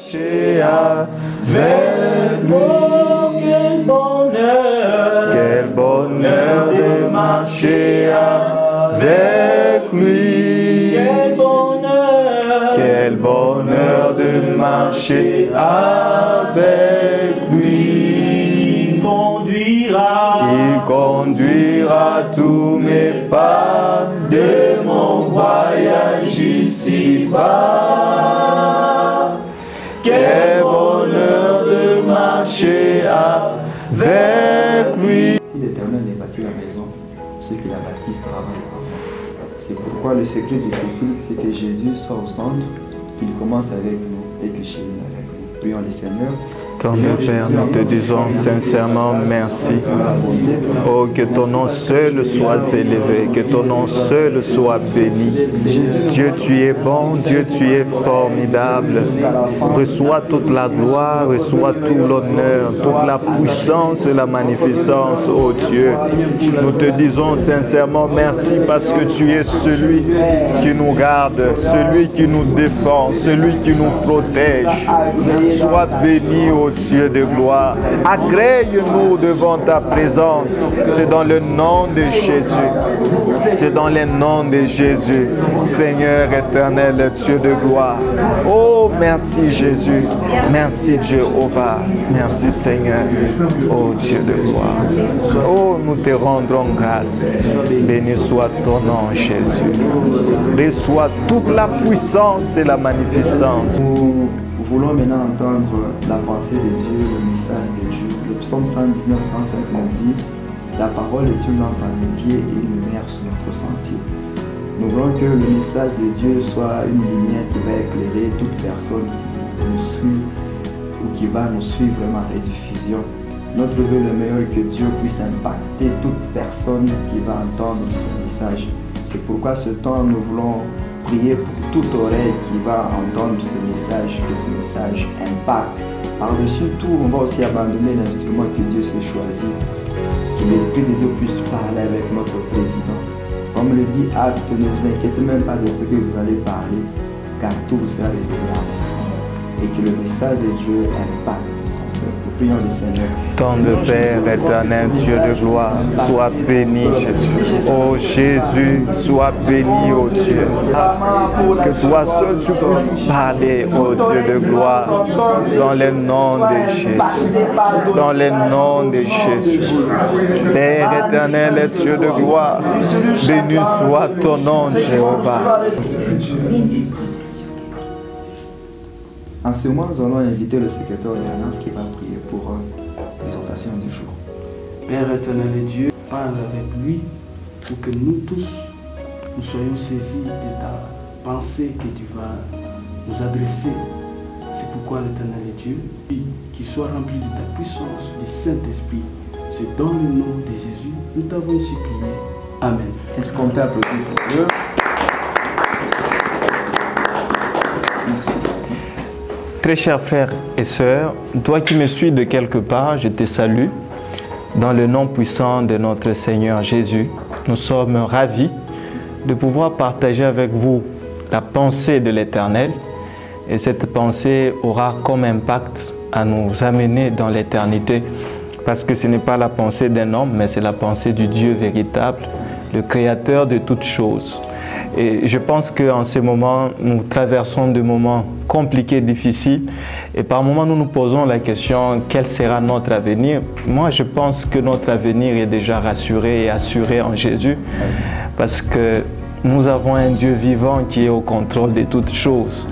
marcher avec lui. Quel bonheur de marcher avec lui. Quel bonheur de marcher avec lui. Il conduira tous mes pas de mon voyage ici-bas. Quel bonheur de marcher avec lui. Si l'Éternel n'est bâti la maison, ceux qui la bâtissent travaillent. C'est pourquoi le secret de ces cultes, c'est que Jésus soit au centre, qu'il commence avec nous et qu'il chemine avec nous. Prions le Seigneur. Tendre Père, nous te disons sincèrement merci. Oh, que ton nom seul soit élevé, que ton nom seul soit béni. Dieu, tu es bon, Dieu, tu es formidable. Reçois toute la gloire, reçois tout l'honneur, toute la puissance et la magnificence, oh Dieu. Nous te disons sincèrement merci parce que tu es celui qui nous garde, celui qui nous défend, celui qui nous protège. Sois béni, oh Dieu de gloire. Agrée-nous devant ta présence. C'est dans le nom de Jésus. C'est dans le nom de Jésus. Seigneur éternel, Dieu de gloire. Oh, merci Jésus. Merci Jéhovah. Merci Seigneur. Oh Dieu de gloire. Oh, nous te rendrons grâce. Béni soit ton nom, Jésus. Reçois toute la puissance et la magnificence. Nous voulons maintenant entendre la pensée de Dieu, le message de Dieu. Le psaume 119, 105 nous dit: ta parole est une lampe à mes pieds et une lumière sur notre sentier. Nous voulons que le message de Dieu soit une lumière qui va éclairer toute personne qui nous suit ou qui va nous suivre vraiment à rediffusion. Notre vœu le meilleur est que Dieu puisse impacter toute personne qui va entendre ce message. C'est pourquoi ce temps nous voulons prier pour toute oreille qui va entendre ce message, que ce message impacte. Par-dessus tout, on va aussi abandonner l'instrument que Dieu s'est choisi. Que l'Esprit de Dieu puisse parler avec notre président. Comme le dit Acte, ne vous inquiétez même pas de ce que vous allez parler, car tout vous sera révélé à l'instant. Et que le message de Dieu impacte son peuple. Prions le Seigneur. Tendre Père éternel, Dieu de gloire, sois béni, Jésus. Oh Jésus, sois béni, oh Dieu. Que toi seul tu puisses parler, oh Dieu de gloire, dans le nom de Jésus. Dans le nom de Jésus. Père éternel et Dieu de gloire, béni soit ton nom, Jéhovah. En ce moment, nous allons inviter le secrétaire Léonard qui va prier pour l'exhortation du jour. Père éternel et Dieu, parle avec lui pour que nous tous, nous soyons saisis de ta pensée que tu vas nous adresser. C'est pourquoi l'éternel et Dieu, qu'il soit rempli de ta puissance, du Saint-Esprit. C'est dans le nom de Jésus, nous t'avons ainsi prié. Amen. Est-ce qu'on peut applaudir pour Dieu? Merci. Très chers frères et sœurs, toi qui me suis de quelque part, je te salue. Dans le nom puissant de notre Seigneur Jésus, nous sommes ravis de pouvoir partager avec vous la pensée de l'Éternel. Et cette pensée aura comme impact à nous amener dans l'éternité. Parce que ce n'est pas la pensée d'un homme, mais c'est la pensée du Dieu véritable, le Créateur de toutes choses. Et je pense qu'en ces moments, nous traversons des moments compliqués, difficiles. Et par moments, nous nous posons la question, quel sera notre avenir? Moi, je pense que notre avenir est déjà rassuré et assuré en Jésus. Parce que nous avons un Dieu vivant qui est au contrôle de toutes choses.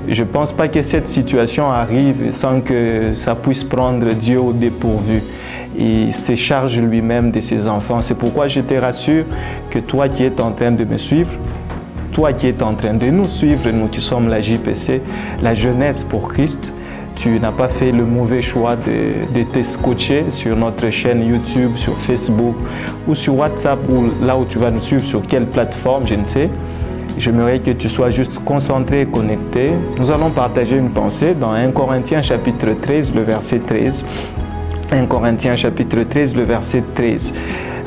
Je ne pense pas que cette situation arrive sans que ça puisse prendre Dieu au dépourvu. Il se charge lui-même de ses enfants. C'est pourquoi je te rassure que toi qui es en train de me suivre, toi qui es en train de nous suivre, nous qui sommes la JPC, la jeunesse pour Christ, tu n'as pas fait le mauvais choix de te scotcher sur notre chaîne YouTube, sur Facebook ou sur WhatsApp ou là où tu vas nous suivre, sur quelle plateforme, je ne sais. J'aimerais que tu sois juste concentré et connecté. Nous allons partager une pensée dans 1 Corinthiens chapitre 13, le verset 13. 1 Corinthiens chapitre 13, le verset 13.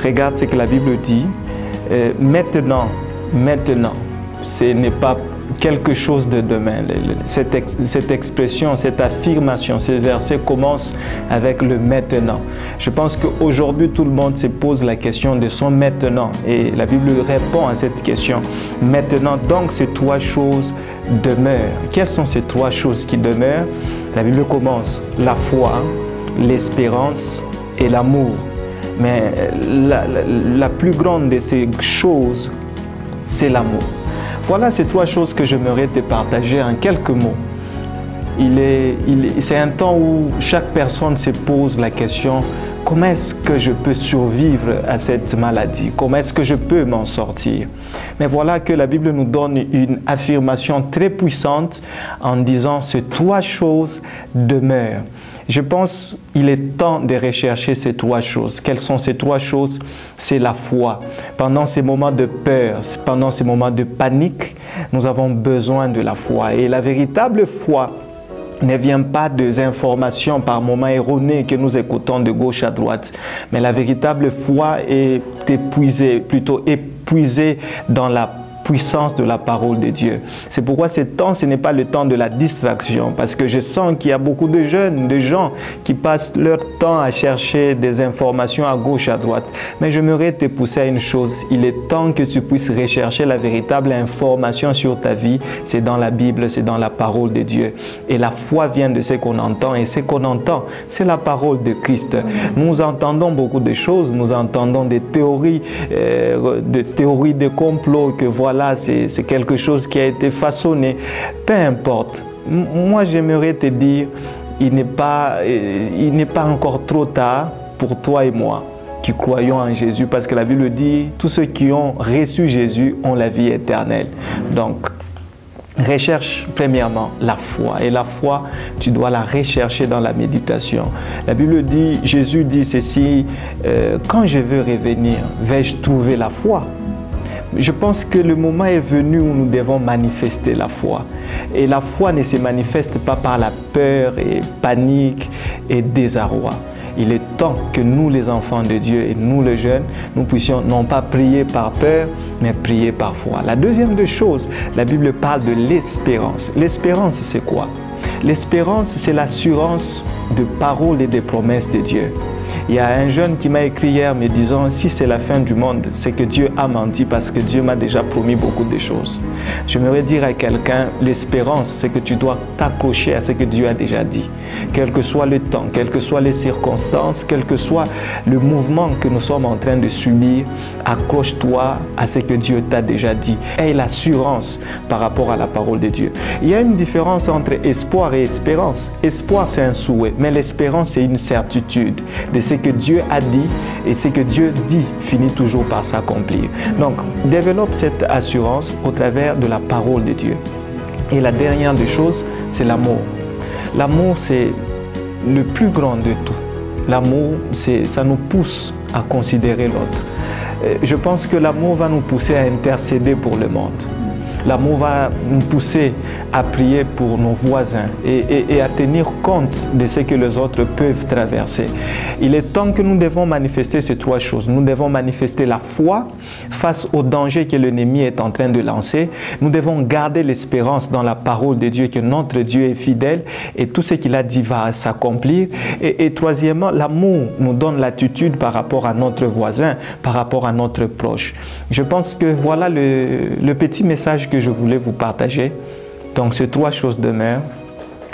Regarde ce que la Bible dit. Maintenant, ce n'est pas quelque chose de demain. Cette expression, cette affirmation, ces versets commencent avec le maintenant. Je pense qu'aujourd'hui, tout le monde se pose la question de son maintenant. Et la Bible répond à cette question. Maintenant, donc, ces trois choses demeurent. Quelles sont ces trois choses qui demeurent? La Bible commence la foi, l'espérance et l'amour. Mais la plus grande de ces choses, c'est l'amour. Voilà ces trois choses que j'aimerais te partager en quelques mots. C'est un temps où chaque personne se pose la question: comment est-ce que je peux survivre à cette maladie? Comment est-ce que je peux m'en sortir? Mais voilà que la Bible nous donne une affirmation très puissante en disant: ces trois choses demeurent. Je pense qu'il est temps de rechercher ces trois choses. Quelles sont ces trois choses? C'est la foi. Pendant ces moments de peur, pendant ces moments de panique, nous avons besoin de la foi. Et la véritable foi ne vient pas des informations par moments erronées que nous écoutons de gauche à droite. Mais la véritable foi est épuisée dans la puissance de la parole de Dieu. C'est pourquoi ce temps, ce n'est pas le temps de la distraction, parce que je sens qu'il y a beaucoup de jeunes, de gens qui passent leur temps à chercher des informations à gauche, à droite. Mais j'aimerais te pousser à une chose: il est temps que tu puisses rechercher la véritable information sur ta vie. C'est dans la Bible, c'est dans la parole de Dieu. Et la foi vient de ce qu'on entend, et ce qu'on entend, c'est la parole de Christ. Nous entendons beaucoup de choses, nous entendons des théories de complot, que voilà, c'est quelque chose qui a été façonné. Peu importe. Moi, j'aimerais te dire, il n'est pas encore trop tard pour toi et moi qui croyons en Jésus, parce que la Bible dit: tous ceux qui ont reçu Jésus ont la vie éternelle. Donc, recherche premièrement la foi. Et la foi, tu dois la rechercher dans la méditation. La Bible dit, Jésus dit ceci: quand je veux revenir, vais-je trouver la foi? Je pense que le moment est venu où nous devons manifester la foi. Et la foi ne se manifeste pas par la peur et panique et désarroi. Il est temps que nous, les enfants de Dieu, et nous, les jeunes, nous puissions non pas prier par peur, mais prier par foi. La deuxième des choses, la Bible parle de l'espérance. L'espérance, c'est quoi? L'espérance, c'est l'assurance de paroles et des promesses de Dieu. Il y a un jeune qui m'a écrit hier me disant: si c'est la fin du monde, c'est que Dieu a menti, parce que Dieu m'a déjà promis beaucoup de choses. J'aimerais dire à quelqu'un: l'espérance, c'est que tu dois t'accrocher à ce que Dieu a déjà dit. Quel que soit le temps, quelles que soient les circonstances, quel que soit le mouvement que nous sommes en train de subir, accroche-toi à ce que Dieu t'a déjà dit. Aie l'assurance par rapport à la parole de Dieu. Il y a une différence entre espoir et espérance. Espoir, c'est un souhait, mais l'espérance, c'est une certitude de ce que Dieu a dit, et ce que Dieu dit finit toujours par s'accomplir. Donc, développe cette assurance au travers de la parole de Dieu. Et la dernière des choses, c'est l'amour. L'amour, c'est le plus grand de tout. L'amour, ça nous pousse à considérer l'autre. Je pense que l'amour va nous pousser à intercéder pour le monde. L'amour va nous pousser à prier pour nos voisins et à tenir compte de ce que les autres peuvent traverser. Il est temps que nous devons manifester ces trois choses. Nous devons manifester la foi face au danger que l'ennemi est en train de lancer. Nous devons garder l'espérance dans la parole de Dieu, que notre Dieu est fidèle et tout ce qu'il a dit va s'accomplir. Et troisièmement, l'amour nous donne l'attitude par rapport à notre voisin, par rapport à notre proche. Je pense que voilà le petit message que je voulais vous partager. Donc ces trois choses demeurent: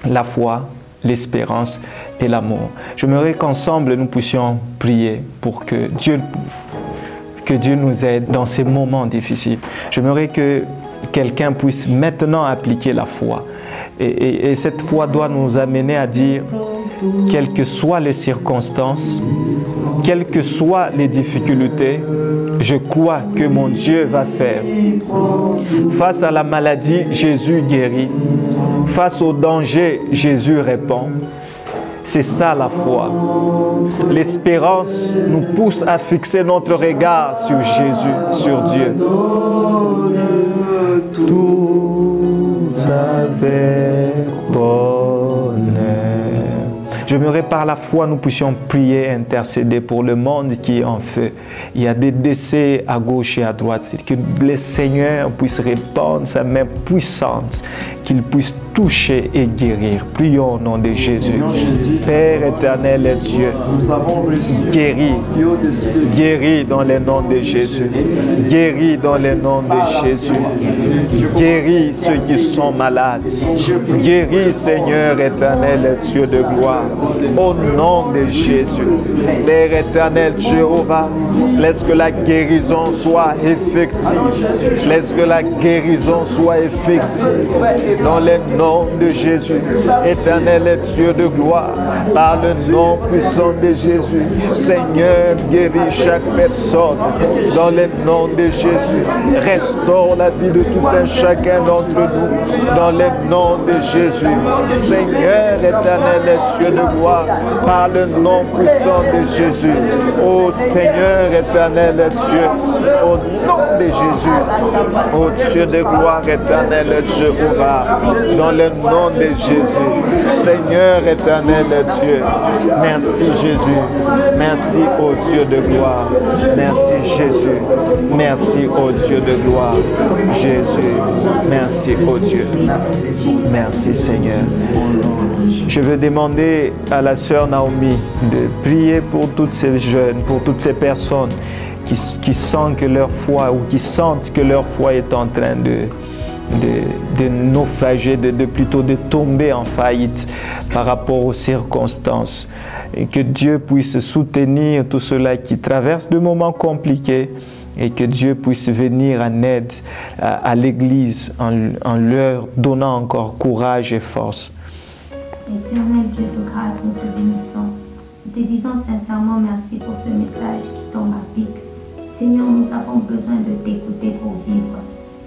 la foi, l'espérance et l'amour. J'aimerais qu'ensemble nous puissions prier pour que Dieu nous aide dans ces moments difficiles. J'aimerais que quelqu'un puisse maintenant appliquer la foi. Et cette foi doit nous amener à dire: quelles que soient les circonstances, quelles que soient les difficultés, je crois que mon Dieu va faire. Face à la maladie, Jésus guérit. Face au danger, Jésus répond. C'est ça la foi. L'espérance nous pousse à fixer notre regard sur Jésus, sur Dieu. Tout avec bonheur. J'aimerais par la foi, nous puissions prier, intercéder pour le monde qui est en feu. Il y a des décès à gauche et à droite. Que le Seigneur puisse répandre sa main puissante, qu'il puisse toucher et guérir. Prions au nom de Jésus. Père éternel et Dieu, nous avons reçu, guéris, guéris dans le nom de Jésus. Guéris dans le nom de Jésus. Guéris ceux qui sont malades. Guéris, Seigneur éternel et Dieu de gloire. Au nom de Jésus. Père éternel Jéhovah, laisse que la guérison soit effective. Laisse que la guérison soit effective. Dans le nom de Jésus. Éternel et Dieu de gloire, par le nom puissant de Jésus. Seigneur, guéris chaque personne. Dans le nom de Jésus. Restaure la vie de tout un chacun d'entre nous. Dans le nom de Jésus. Seigneur, éternel et Dieu de gloire, par le nom puissant de Jésus. Ô Seigneur, éternel et Dieu, au nom de Jésus. Ô Dieu de gloire, éternel et Jéhovah, dans le nom de Jésus. Seigneur, éternel et Dieu, merci Jésus. Merci, ô Dieu de gloire. Merci Jésus. Merci, ô Dieu de gloire. Jésus, merci, ô Dieu. Merci Seigneur. Je veux demander à la sœur Naomi de prier pour toutes ces jeunes, pour toutes ces personnes qui sentent que leur foi ou qui sentent que leur foi est en train de naufrager, plutôt de tomber en faillite par rapport aux circonstances. Et que Dieu puisse soutenir tous ceux-là qui traversent de moments compliqués et que Dieu puisse venir en aide à l'Église en leur donnant encore courage et force. Éternel Dieu de grâce, nous te bénissons. Nous te disons sincèrement merci pour ce message qui tombe à pic. Seigneur, nous avons besoin de t'écouter pour vivre.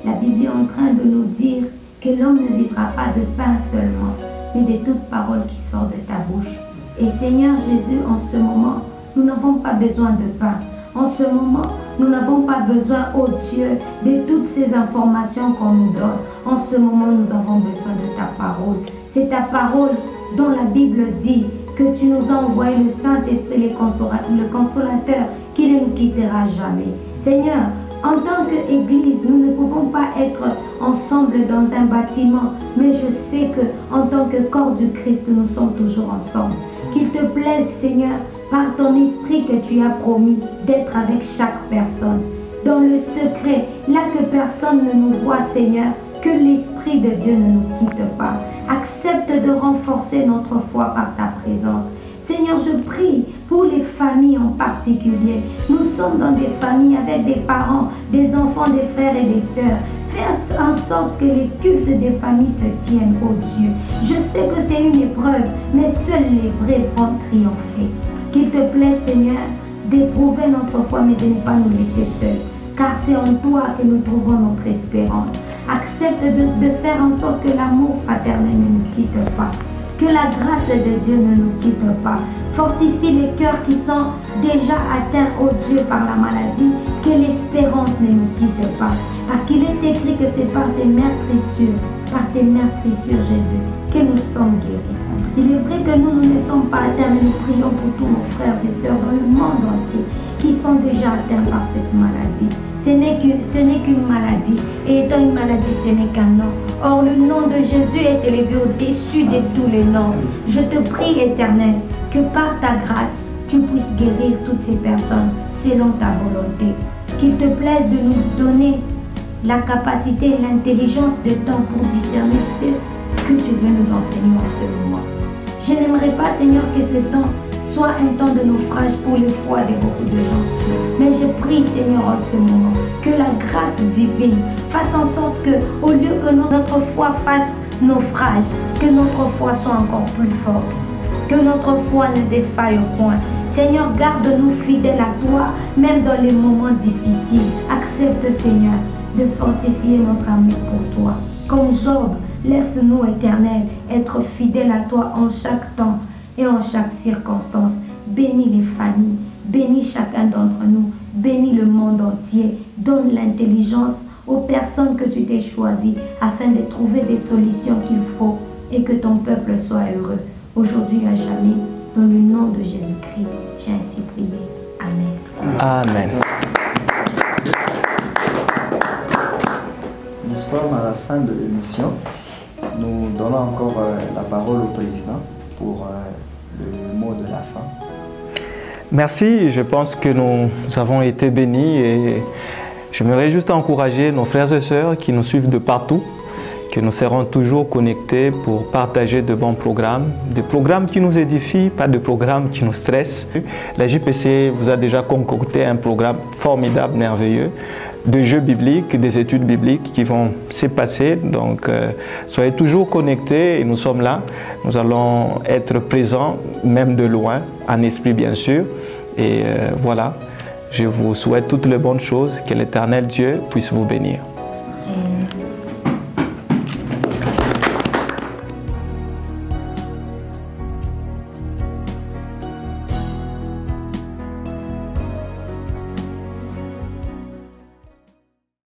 La Bible est en train de nous dire que l'homme ne vivra pas de pain seulement, mais de toute parole qui sort de ta bouche. Et Seigneur Jésus, en ce moment, nous n'avons pas besoin de pain. En ce moment, nous n'avons pas besoin, ô Dieu, de toutes ces informations qu'on nous donne. En ce moment, nous avons besoin de ta parole. C'est ta parole dont la Bible dit que tu nous as envoyé le Saint-Esprit, le Consolateur, qui ne nous quittera jamais. Seigneur, en tant qu'Église, nous ne pouvons pas être ensemble dans un bâtiment, mais je sais qu'en tant que corps du Christ, nous sommes toujours ensemble. Qu'il te plaise, Seigneur, par ton esprit que tu as promis d'être avec chaque personne. Dans le secret, là que personne ne nous voit, Seigneur, que l'Esprit de Dieu ne nous quitte pas. Accepte de renforcer notre foi par ta présence. Seigneur, je prie pour les familles en particulier. Nous sommes dans des familles avec des parents, des enfants, des frères et des sœurs. Fais en sorte que les cultes des familles se tiennent, ô Dieu. Je sais que c'est une épreuve, mais seuls les vrais vont triompher. Qu'il te plaît, Seigneur, d'éprouver notre foi, mais de ne pas nous laisser seuls. Car c'est en toi que nous trouvons notre espérance. Accepte de faire en sorte que l'amour fraternel ne nous quitte pas. Que la grâce de Dieu ne nous quitte pas. Fortifie les cœurs qui sont déjà atteints, ô Dieu, par la maladie. Que l'espérance ne nous quitte pas. Parce qu'il est écrit que c'est par tes meurtrissures, Jésus, que nous sommes guéris. Il est vrai que nous ne sommes pas atteints, mais nous prions pour tous nos frères et sœurs dans le monde entier qui sont déjà atteints par cette maladie. Ce n'est qu'une maladie, et étant une maladie, ce n'est qu'un nom. Or, le nom de Jésus est élevé au-dessus de tous les noms. Je te prie, Éternel, que par ta grâce, tu puisses guérir toutes ces personnes selon ta volonté. Qu'il te plaise de nous donner la capacité et l'intelligence de temps pour discerner ce que tu veux nous enseigner en ce moment. Je n'aimerais pas, Seigneur, que ce temps soit un temps de naufrage pour les foi de beaucoup de gens. Mais je prie, Seigneur, en ce moment, que la grâce divine fasse en sorte que, au lieu que notre foi fasse naufrage, que notre foi soit encore plus forte, que notre foi ne défaille au point. Seigneur, garde-nous fidèles à toi, même dans les moments difficiles. Accepte, Seigneur, de fortifier notre amour pour toi. Comme Job, laisse-nous, Éternel, être fidèles à toi en chaque temps et en chaque circonstance. Bénis les familles, bénis chacun d'entre nous, bénis le monde entier. Donne l'intelligence aux personnes que tu t'es choisies afin de trouver des solutions qu'il faut et que ton peuple soit heureux. Aujourd'hui à jamais, Dans le nom de Jésus-Christ, j'ai ainsi prié. Amen. Amen. Nous sommes à la fin de l'émission. Nous donnons encore la parole au président pour le mot de la fin. Merci, je pense que nous avons été bénis et j'aimerais juste encourager nos frères et sœurs qui nous suivent de partout, que nous serons toujours connectés pour partager de bons programmes, des programmes qui nous édifient, pas de programmes qui nous stressent. La JPC vous a déjà concocté un programme formidable, merveilleux, de jeux bibliques, des études bibliques qui vont se passer. Donc, soyez toujours connectés et nous sommes là. Nous allons être présents, même de loin, en esprit bien sûr. Et voilà, je vous souhaite toutes les bonnes choses. Que l'Éternel Dieu puisse vous bénir.